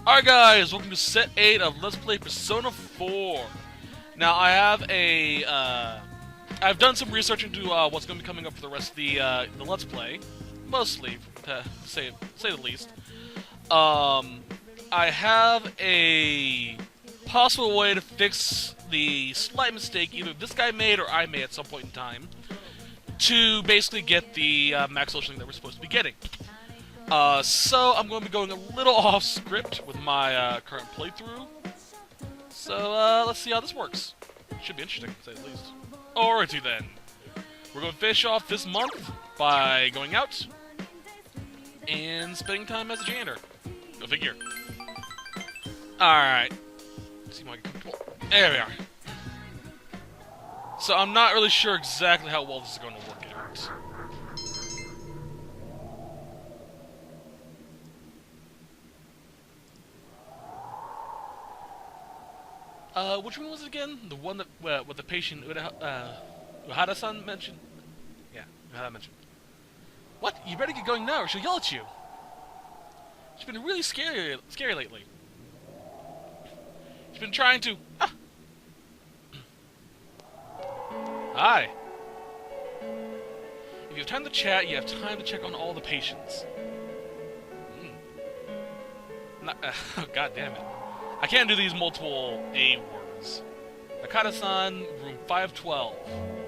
Alright guys, welcome to set 8 of Let's Play Persona 4. Now I have I've done some research into what's going to be coming up for the rest of the Let's Play. Mostly, to say the least. I have a possible way to fix the slight mistake either this guy made or I made at some point in time to basically get the max social link that we're supposed to be getting. So I'm going to be going a little off script with my current playthrough. So let's see how this works. Should be interesting, to say the least. Alrighty then. We're going to finish off this month by going out and spending time as a janitor. Go figure. Alright. See if I can comfortable. There we are. So I'm not really sure exactly how well this is going to work out. Which one was it again? The one that with the patient Uhada-san mentioned? Yeah, Uhada mentioned. What? You better get going now or she'll yell at you. She's been really scary lately. She's been trying to... Ah! Hi. If you have time to chat, you have time to check on all the patients. Oh, God damn it. I can't do these multiple A words. Nakata-san, room 512.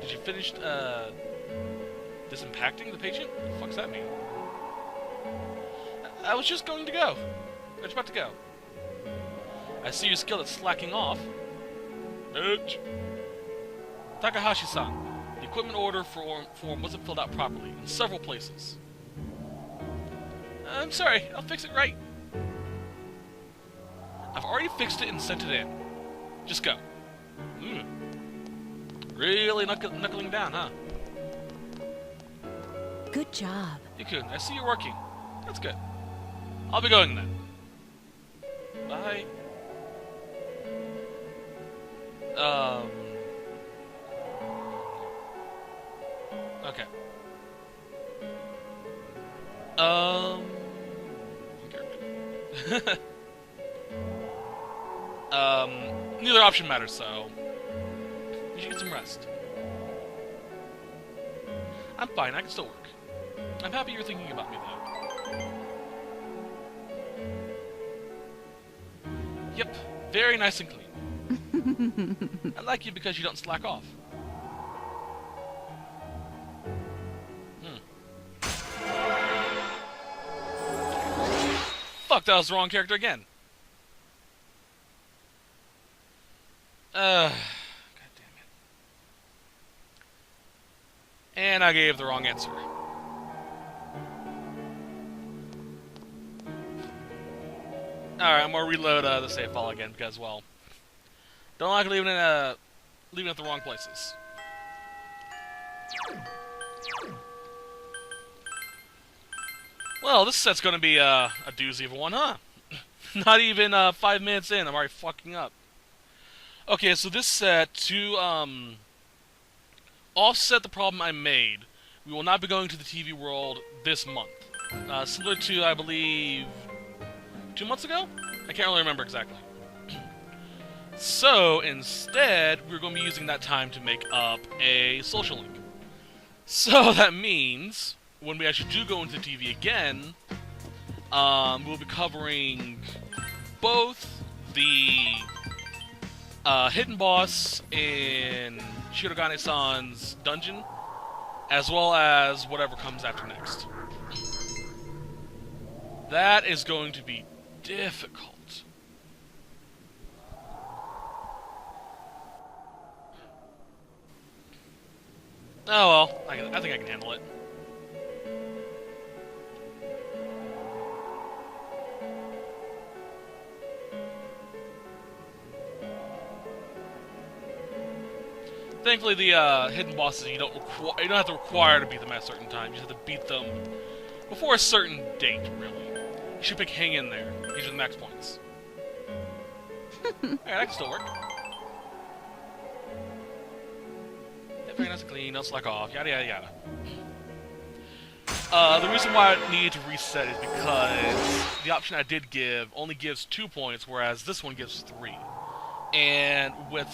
Did you finish, disimpacting the patient? What the fuck's that mean? I was just going to go. I was about to go. I see your skill at slacking off. Bitch. Takahashi-san, the equipment order form wasn't filled out properly in several places. I'm sorry, I'll fix it right. I've already fixed it and sent it in. Just go. Really knuckling down, huh? Good job. Yukun, I see you're working. That's good. I'll be going then. Bye. Okay. Character. Neither option matters, so... You should get some rest. I'm fine, I can still work. I'm happy you're thinking about me, though. Yep, very nice and clean. I like you because you don't slack off. Fuck, that was the wrong character again. God damn it. And I gave the wrong answer. Alright, I'm gonna reload the save file again because, well, don't like leaving it at the wrong places. Well, this set's gonna be a doozy of a one, huh? Not even 5 minutes in, I'm already fucking up. Okay, so this set, to offset the problem I made, we will not be going to the TV world this month. Similar to, I believe, 2 months ago? I can't really remember exactly. So, instead, we're going to be using that time to make up a social link. So, that means, when we actually do go into the TV again, we'll be covering both the hidden boss in Shirogane-san's dungeon, as well as whatever comes after next. That is going to be difficult. Oh well, I think I can handle it. Thankfully, the hidden bosses you don't have to require to beat them at a certain time. You just have to beat them before a certain date. Really, you should pick hang in there. These are the max points. Alright, that can still work. Yeah, very nice and clean. Don't slack off. Yada yada yada. The reason why I needed to reset is because the option I did give only gives 2 points, whereas this one gives 3. And with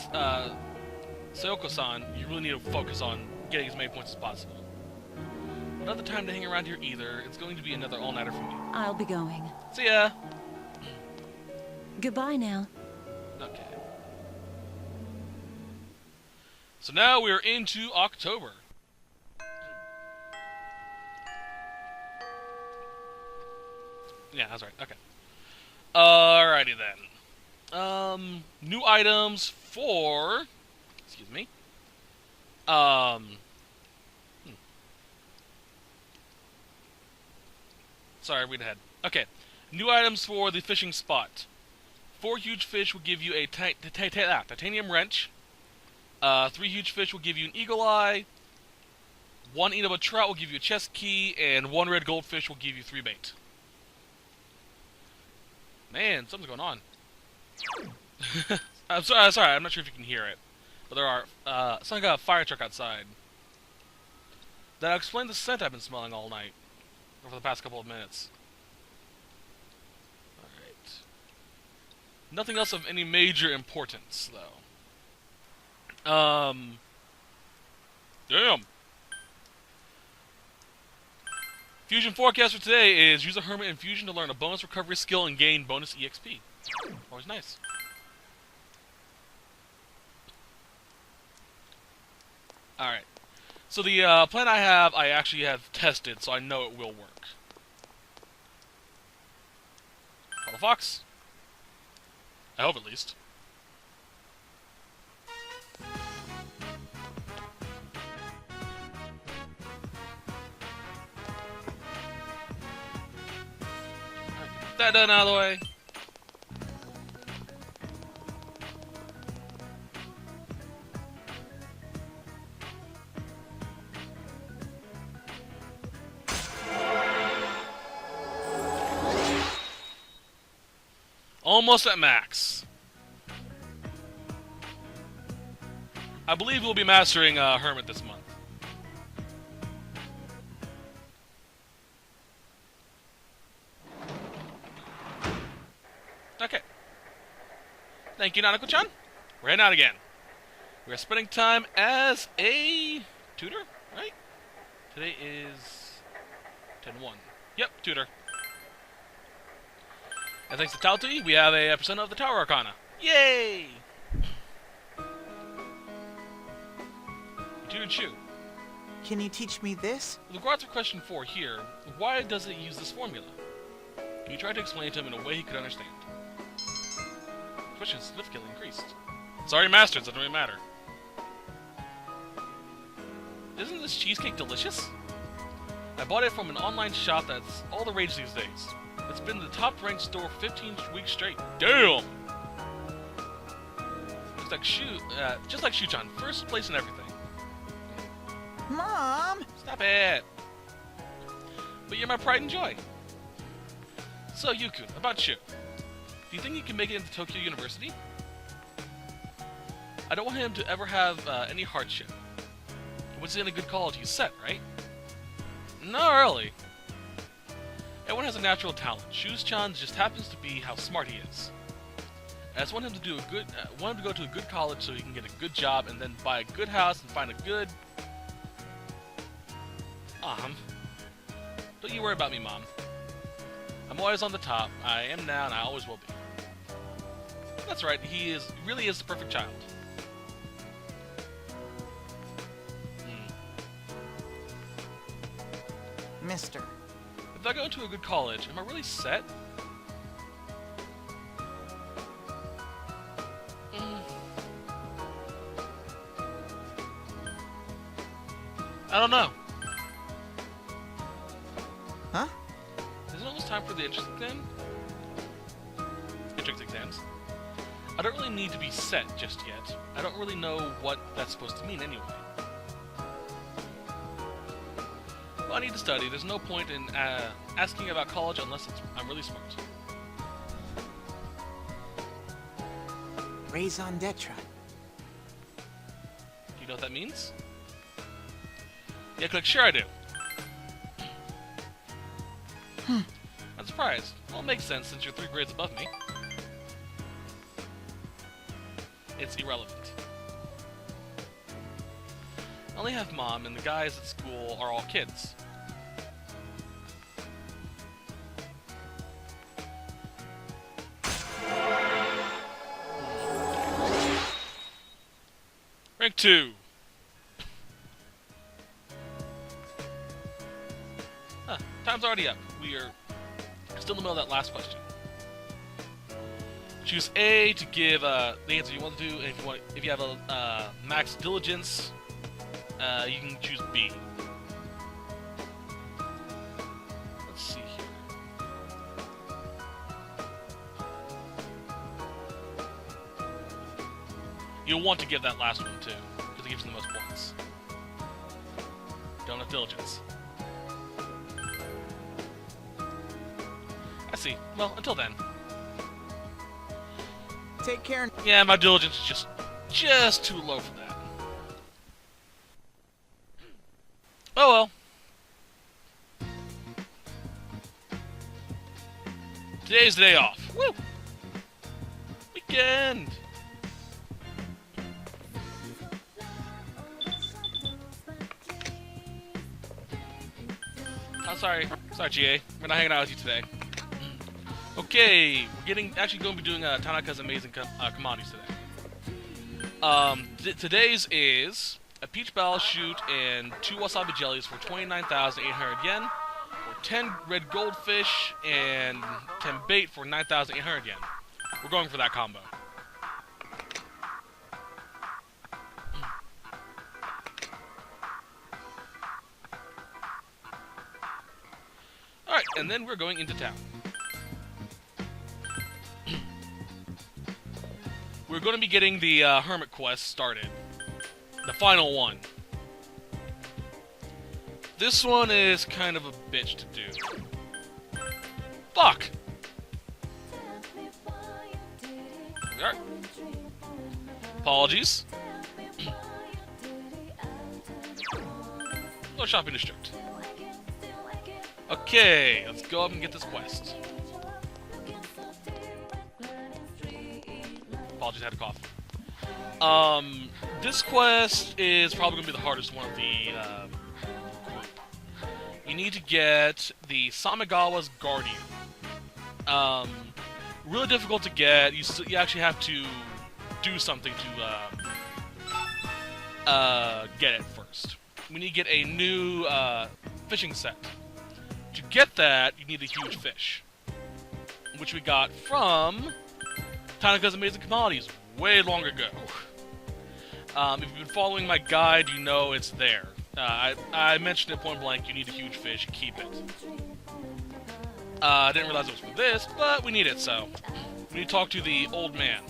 Sayoko-san, you really need to focus on getting as many points as possible. Another time to hang around here either. It's going to be another all-nighter for me. I'll be going. See ya! Goodbye now. Okay. So now we're into October. Yeah, that's right. Okay. Alrighty then. New items for... Excuse me. Sorry, read ahead. Okay. New items for the fishing spot. 4 huge fish will give you a titanium wrench. 3 huge fish will give you an eagle eye. 1 eatable trout will give you a chest key, and 1 red goldfish will give you 3 bait. Man, something's going on. I'm sorry, I'm not sure if you can hear it. But there are, something got a fire truck outside. That'll explain the scent I've been smelling all night. Over the past couple of minutes. Alright. Nothing else of any major importance, though. Damn! Fusion forecast for today is use a Hermit in Fusion to learn a bonus recovery skill and gain bonus EXP. Always nice. Alright. So the plan I actually have tested, so I know it will work. Little fox. I hope, at least. That done out of the way. Almost at max. I believe we'll be mastering Hermit this month. Okay. Thank you, Nanako-chan. We're heading out again. We're spending time as a tutor, right? Today is 10-1. Yep, tutor. And thanks to Talti, we have a percent of the Tower Arcana. Yay! Tutor Chu. Can you teach me this? With regards to question 4 here, why does it use this formula? We tried to explain it to him in a way he could understand. The question significantly increased. Sorry, Masters, it doesn't really matter. Isn't this cheesecake delicious? I bought it from an online shop that's all the rage these days. It's been the top-ranked store 15 weeks straight. Damn! Looks like just like Shu-chan, first place in everything. Mom! Stop it! But you're my pride and joy. So, Yukun, about you. Do you think he can make it into Tokyo University? I don't want him to ever have any hardship. Once he's in a good college, he's set, right? Not really. Everyone has a natural talent. Shu-chan just happens to be how smart he is. I just want him to do want him to go to a good college so he can get a good job and then buy a good house and find a good... Don't you worry about me, Mom. I'm always on the top. I am now and I always will be. That's right, he really is the perfect child. Mister. If I go into a good college, am I really set? I don't know. Huh? Isn't it almost time for the entrance exam? Entrance exams. I don't really need to be set just yet. I don't really know what that's supposed to mean anyway. Well, I need to study. There's no point in asking about college unless I'm really smart. Raison d'etre. Do you know what that means? Yeah, click. Sure I do. I'm surprised. Well, it makes sense since you're 3 grades above me. It's irrelevant. I only have Mom, and the guys at school are all kids. Rank 2. Huh, time's already up. We are still in the middle of that last question. Choose A to give the answer you want to do, and if you have a max diligence, you can choose B. Let's see here. You'll want to give that last one too, because it gives you the most points. Don't have diligence. I see. Well, until then. Take care. Yeah, my diligence is just too low for that. Oh well. Today's the day off. Woo! Weekend! Oh, sorry. Sorry, GA. We're not hanging out with you today. Okay, we're actually going to be doing Tanaka's Amazing Commodities today. Today's is a peach barrel shoot and 2 wasabi jellies for 29,800 yen, or 10 red goldfish and 10 bait for 9,800 yen. We're going for that combo. Alright, and then we're going into town. We're going to be getting the Hermit Quest started. The final one. This one is kind of a bitch to do. Fuck! Alright. Apologies. No shopping district. Okay, let's go up and get this quest. Apologies, I had a cough. This quest is probably going to be the hardest one of the group. You need to get the Samigawa's Guardian. Really difficult to get. You actually have to do something to get it first. We need to get a new fishing set. To get that, you need a huge fish, which we got from Tanaka's Amazing Commodities way long ago. If you've been following my guide, you know it's there. I mentioned it point blank, you need a huge fish, keep it. I didn't realize it was for this, but we need it, so we need to talk to the old man.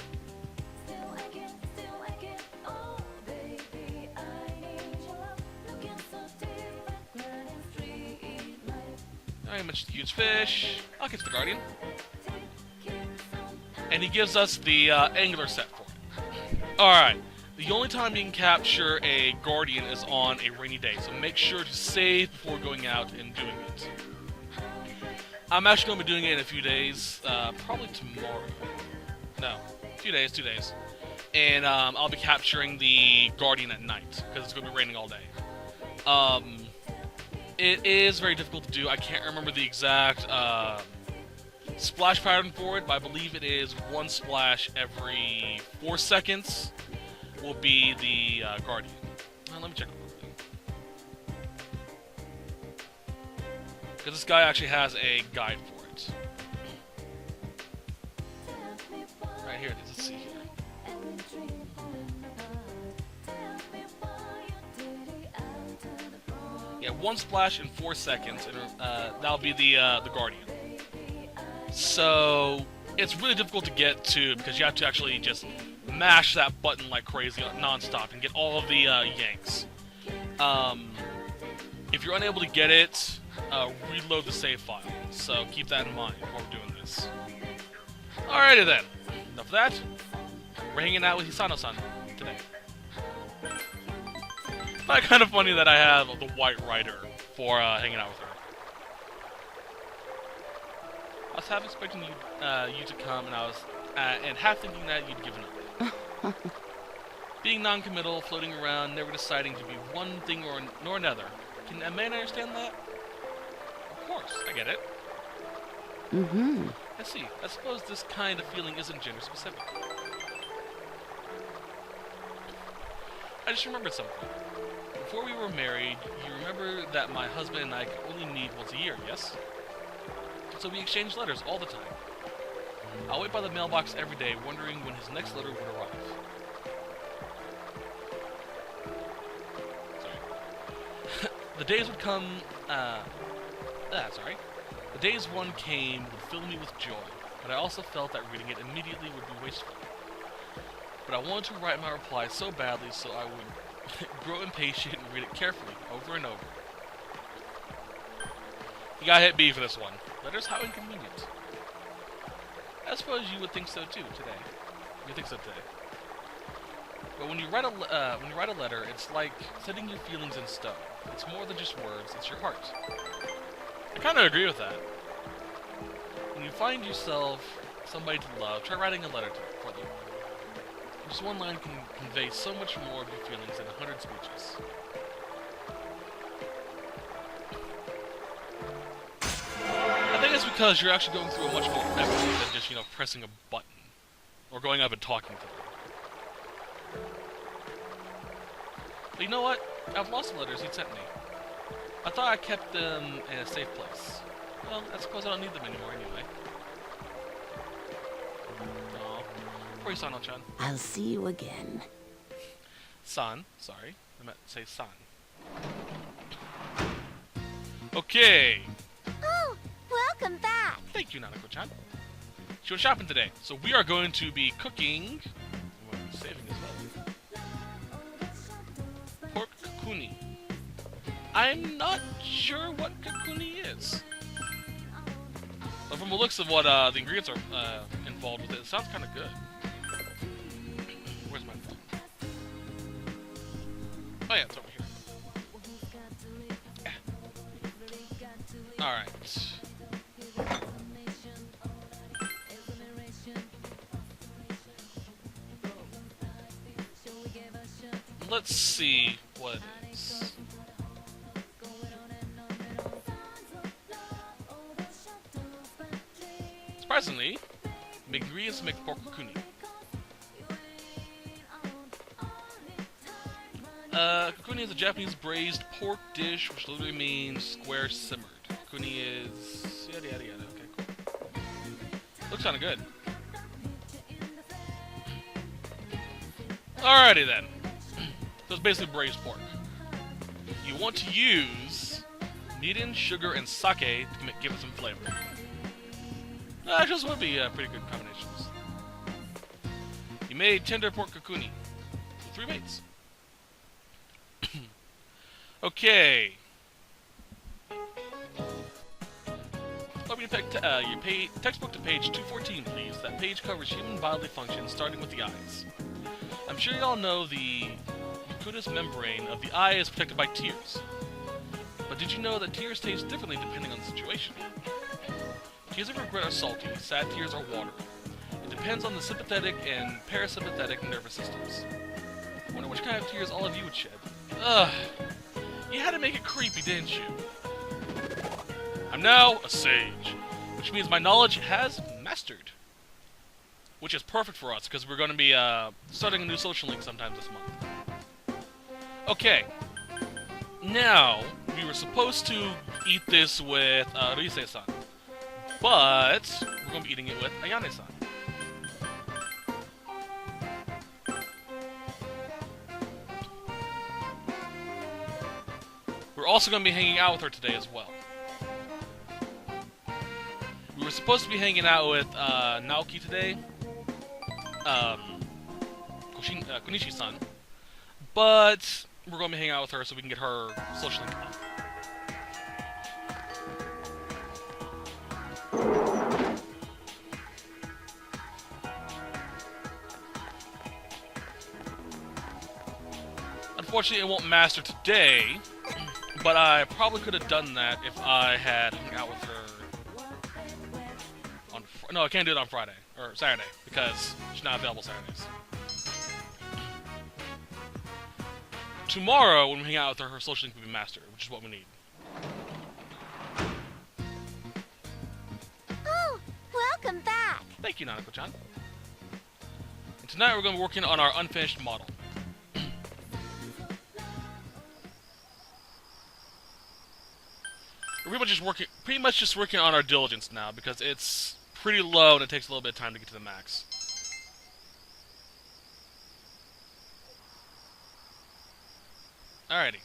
I mentioned the huge fish. I'll get to the Guardian. And he gives us the angular set for it. Alright. The only time you can capture a Guardian is on a rainy day, so make sure to save before going out and doing it. I'm actually going to be doing it in a few days, probably tomorrow. No, 2 days. And I'll be capturing the Guardian at night, because it's going to be raining all day. It is very difficult to do. I can't remember the exact splash pattern for it, but I believe it is 1 splash every 4 seconds will be the Guardian. Let me check one thing. Because this guy actually has a guide for it. Right here it is. Let's see here. Yeah, 1 splash in 4 seconds, and that'll be the Guardian. So it's really difficult to get to because you have to actually just mash that button like crazy non-stop and get all of the yanks. If you're unable to get it, reload the save file. So keep that in mind while we're doing this. Alrighty then. Enough of that. We're hanging out with Hisano-san today. It's kind of funny that I have the White Rider for hanging out with her. I was half expecting you to come, and I was and half thinking that you'd given up. Being non-committal, floating around, never deciding to be one thing nor another. Can a man understand that? Of course, I get it. Mm-hmm. I see. I suppose this kind of feeling isn't gender specific. I just remembered something. Before we were married, you remember that my husband and I could only meet once a year, yes? So we exchanged letters all the time. I'll wait by the mailbox every day, wondering when his next letter would arrive. Sorry. The days would come, The days one came would fill me with joy, but I also felt that reading it immediately would be wasteful. But I wanted to write my reply so badly so I would grow impatient and read it carefully, over and over. You gotta hit B for this one. Letters, how inconvenient. I suppose you would think so too today. You think so today. But when you write a letter, it's like setting your feelings in stone. It's more than just words; it's your heart. I kind of agree with that. When you find yourself somebody to love, try writing a letter for them. Just one line can convey so much more of your feelings than 100 speeches. I think it's because you're actually going through a much more effort than just, pressing a button. Or going up and talking to them. But you know what? I've lost the letters he'd sent me. I thought I kept them in a safe place. Well, I suppose I don't need them anymore anyway. Aww. Poor Isano-chan. I'll see you again. San, sorry. I meant to say San. Okay. Oh, welcome back. Thank you, Nanako-chan. She went shopping today, so we are going to be cooking... We're saving as well. Pork kakuni. I'm not sure what kakuni is. But from the looks of what the ingredients are involved with it, it sounds kind of good. Where's my phone? Oh yeah, it's over here. Alright. Let's see what it is. Surprisingly, the ingredients make pork kakuni. Kakuni is a Japanese braised pork dish, which literally means square simmered. Kakuni is yada yada yada. Okay, cool. Looks kinda good. Alrighty then. So it's basically braised pork. You want to use mirin, sugar, and sake to give it some flavor. Just would be pretty good combinations. You made tender pork kakuni with 3 mates. Okay. Open your textbook to page 214, please. That page covers human bodily functions, starting with the eyes. I'm sure you all know the mucous membrane of the eye is protected by tears. But did you know that tears taste differently depending on the situation? Tears of regret are salty, sad tears are watery. It depends on the sympathetic and parasympathetic nervous systems. I wonder which kind of tears all of you would shed. Ugh. You had to make it creepy, didn't you? I'm now a sage, which means my knowledge has mastered. Which is perfect for us, because we're going to be starting a new social link sometime this month. Okay. Now, we were supposed to eat this with Rise-san. But we're going to be eating it with Ayane-san. We're also going to be hanging out with her today as well. We were supposed to be hanging out with Naoki today. Konishi-san. But we're going to be hanging out with her so we can get her social link on. Unfortunately, it won't master today, but I probably could have done that if I had hung out with her No, I can't do it on Friday or Saturday because she's not available Saturdays. Tomorrow, when we hang out with her, her social link will be mastered, which is what we need. Oh, welcome back. Thank you, Nanako-chan. And tonight we're going to be working on our unfinished model. We're pretty much just working on our diligence now because it's pretty low and it takes a little bit of time to get to the max. Alrighty.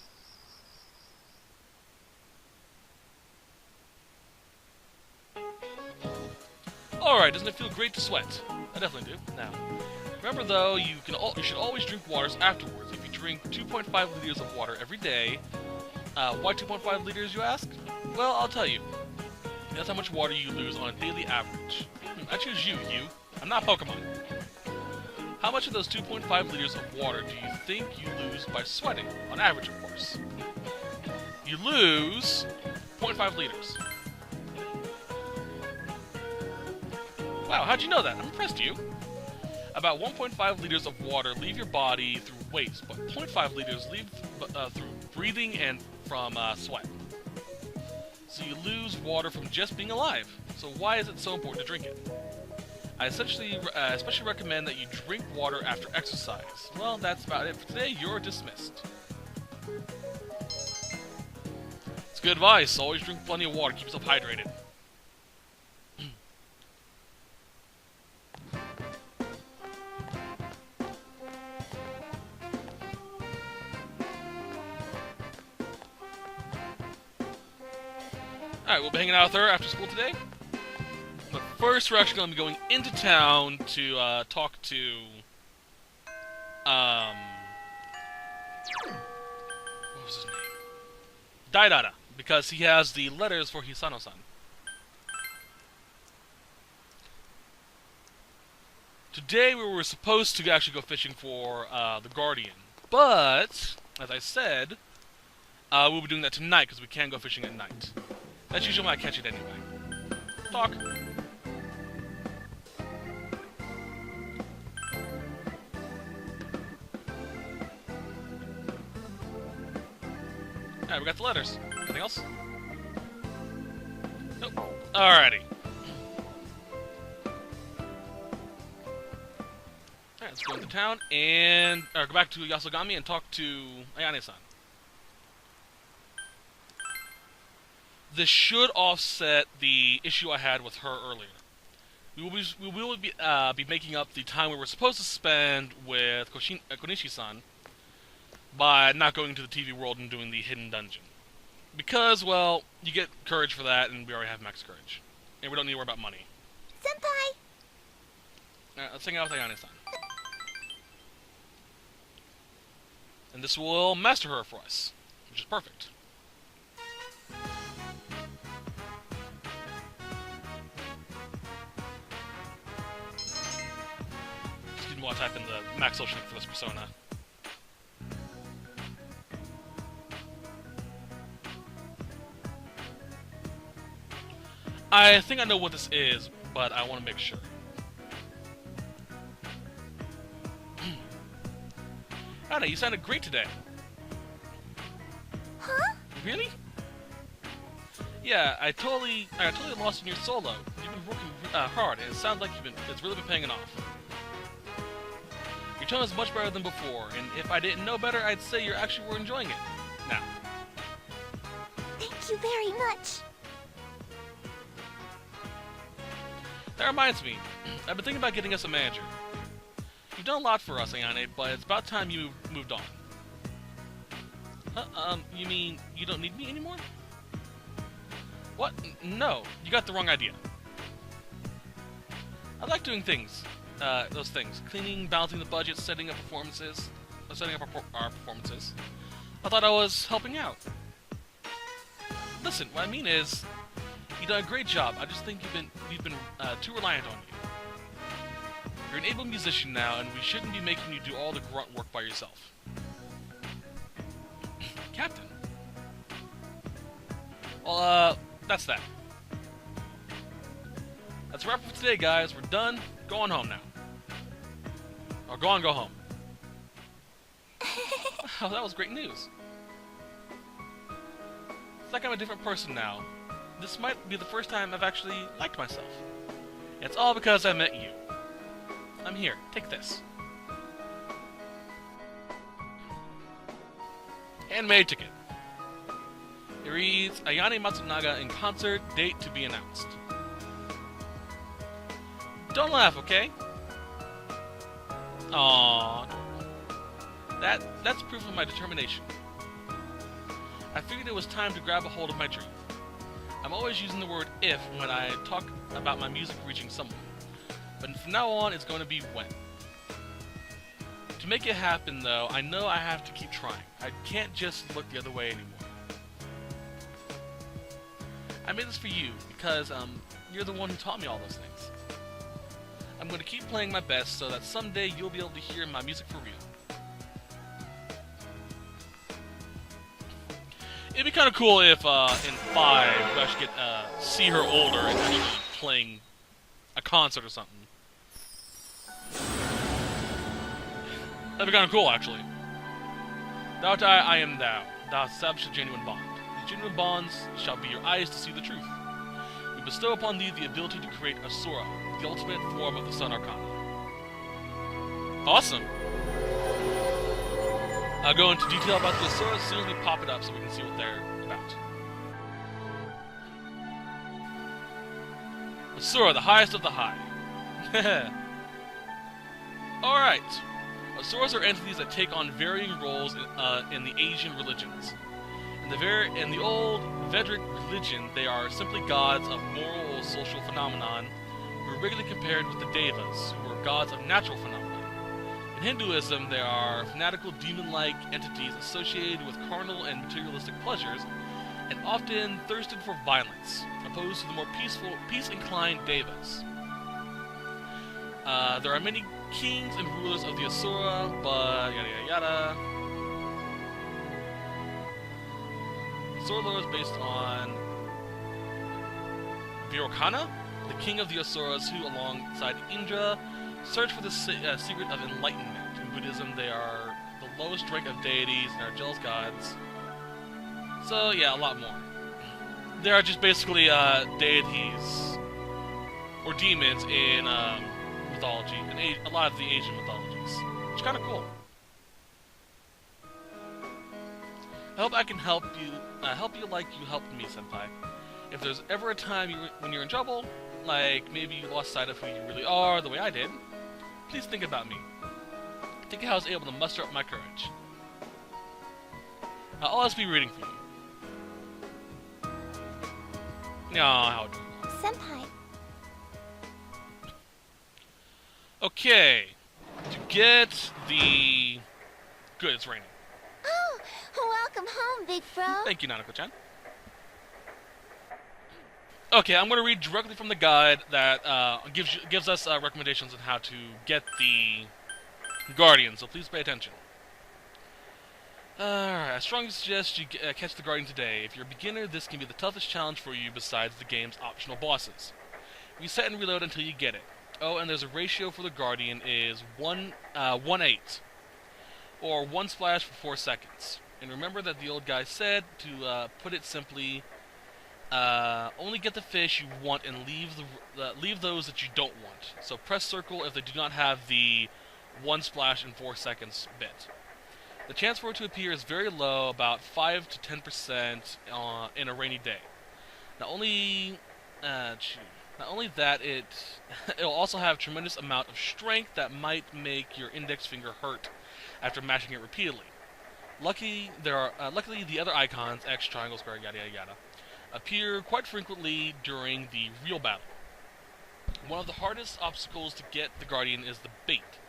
Alright, doesn't it feel great to sweat? I definitely do. Now, remember though, you should always drink waters afterwards. If you drink 2.5 liters of water every day, why 2.5 liters, you ask? Well, I'll tell you. That's how much water you lose on a daily average. I choose you. I'm not Pokemon. How much of those 2.5 liters of water do you think you lose by sweating? On average, of course. You lose 0.5 liters. Wow, how'd you know that? I'm impressed, you. About 1.5 liters of water leave your body through waste, but 0.5 liters leave through breathing and from sweat. So you lose water from just being alive. So why is it so important to drink it? I especially recommend that you drink water after exercise. Well, that's about it for today. You're dismissed. It's good advice. Always drink plenty of water. Keep yourself hydrated. Alright, we'll be hanging out with her after school today. But first, we're actually going to be going into town to talk to what was his name? Daidara, because he has the letters for Hisano-san. Today, we were supposed to actually go fishing for the Guardian, but, as I said, we'll be doing that tonight, because we can go fishing at night. That's usually when I catch it anyway. Talk. Alright, we got the letters. Anything else? Nope. Alrighty. Alright, let's go into town and go back to Yasogami and talk to Ayane-san. This should offset the issue I had with her earlier. We will be making up the time we were supposed to spend with Konishi-san by not going to the TV world and doing the hidden dungeon. Because, well, you get courage for that, and we already have max courage. And we don't need to worry about money. Senpai! Alright, let's hang out with Ayane-san. And this will master her for us, which is perfect. Excuse me while I type in the max social link for this persona. I think I know what this is, but I want to make sure. Anna, you sounded great today. Huh? Really? Yeah, I totally lost in your solo. You've been working hard, and it sounds like it's really been paying it off. Your tone is much better than before, and if I didn't know better, I'd say you actually were enjoying it. Now. Thank you very much. That reminds me, I've been thinking about getting us a manager. You've done a lot for us, Ayane, but it's about time you moved on. You mean you don't need me anymore? What? No, you got the wrong idea. I like doing things, those things. Cleaning, balancing the budget, setting up performances, our performances. I thought I was helping out. Listen, what I mean is, you've done a great job. I just think we've been too reliant on you. You're an able musician now, and we shouldn't be making you do all the grunt work by yourself. Captain. Well, that's that. That's a wrap for today, guys. We're done. Going home now. Or go home. Oh, that was great news. It's like I'm a different person now. This might be the first time I've actually liked myself. It's all because I met you. I'm here. Take this. Handmade ticket. It reads, Ayane Matsunaga in concert, date to be announced. Don't laugh, okay? Aww. That's proof of my determination. I figured it was time to grab a hold of my dream. I'm always using the word if when I talk about my music reaching someone. But from now on, it's going to be when. To make it happen, though, I know I have to keep trying. I can't just look the other way anymore. I made this for you, because, you're the one who taught me all those things. I'm going to keep playing my best so that someday you'll be able to hear my music for real. It'd be kind of cool if, in 5, we actually get, see her older and actually playing a concert or something. That'd be kind of cool, actually. Thou art I am thou. Thou hast established a genuine bond. These genuine bonds shall be your eyes to see the truth. We bestow upon thee the ability to create Asura, the ultimate form of the Sun Arcana. Awesome! I'll go into detail about the Asura as soon as we pop it up so we can see what they're about. Asura, the highest of the high. Alright. Asuras are entities that take on varying roles in the Asian religions. In the old Vedic religion, they are simply gods of moral or social phenomenon who are regularly compared with the Devas, who are gods of natural phenomena. In Hinduism, they are fanatical demon-like entities associated with carnal and materialistic pleasures, and often thirsted for violence, opposed to the more peaceful, peace-inclined Devas. There are many kings and rulers of the Asura, but yada yada yada. Asura lore is based on Virokana, the king of the Asuras, who, alongside Indra, search for the secret of enlightenment. In Buddhism, they are the lowest rank of deities and are jealous gods. So, yeah, a lot more. They are just basically deities or demons in mythology, and a lot of the Asian mythologies, which is kind of cool. I hope I can help you like you helped me, Senpai. If there's ever a time when you're in trouble, like maybe you lost sight of who you really are, the way I did, please think about me. Think how I was able to muster up my courage. I'll always be rooting for you. Aw, how adorable. Senpai. Okay, to get the... Good, it's raining. Oh, welcome home, big bro. Thank you, Nanako-chan. Okay, I'm going to read directly from the guide that gives us recommendations on how to get the Guardian, so please pay attention. Alright, I strongly suggest you catch the Guardian today. If you're a beginner, this can be the toughest challenge for you besides the game's optional bosses. Reset and reload until you get it. Oh, and there's a ratio for the Guardian is 1:8, or 1 splash for 4 seconds. And remember that the old guy said, to put it simply, only get the fish you want and leave those that you don't want. So press circle if they do not have the 1 splash in 4 seconds bit. The chance for it to appear is very low, about 5 to 10% in a rainy day. Not only that, it'll also have a tremendous amount of strength that might make your index finger hurt after mashing it repeatedly. Luckily, the other icons, X, triangle, square, yada yada yada, appear quite frequently during the real battle. One of the hardest obstacles to get the Guardian is the bait.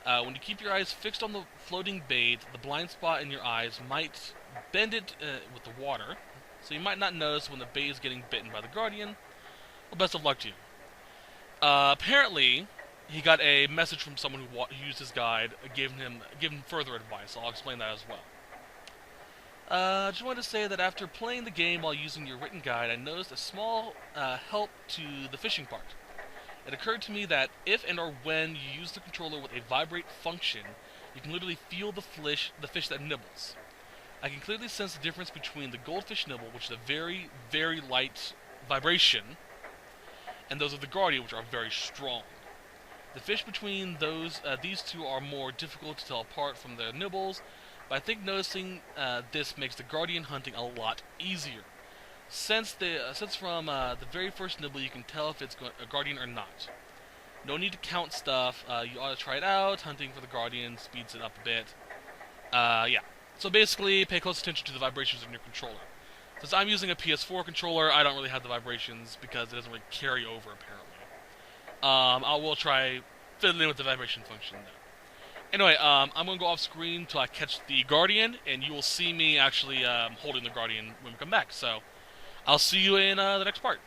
When you keep your eyes fixed on the floating bait, the blind spot in your eyes might bend it with the water, so you might not notice when the bait is getting bitten by the Guardian. Well, best of luck to you. Apparently, he got a message from someone who used his guide, giving him further advice. I'll explain that as well. Just wanted to say that after playing the game while using your written guide, I noticed a small help to the fishing part. it occurred to me that if and or when you use the controller with a vibrate function, you can literally feel the fish that nibbles. I can clearly sense the difference between the goldfish nibble, which is a very, very light vibration, and those of the Guardian, which are very strong. The fish between these two are more difficult to tell apart from their nibbles, but I think noticing this makes the Guardian hunting a lot easier. Since from the very first nibble you can tell if it's a Guardian or not. No need to count stuff, you ought to try it out. Hunting for the Guardian speeds it up a bit. Yeah. So basically, pay close attention to the vibrations in your controller. Since I'm using a PS4 controller, I don't really have the vibrations because it doesn't really carry over, apparently. I will try fiddling with the vibration function, though. Anyway, I'm going to go off screen until I catch the Guardian, and you will see me actually holding the Guardian when we come back. So, I'll see you in the next part.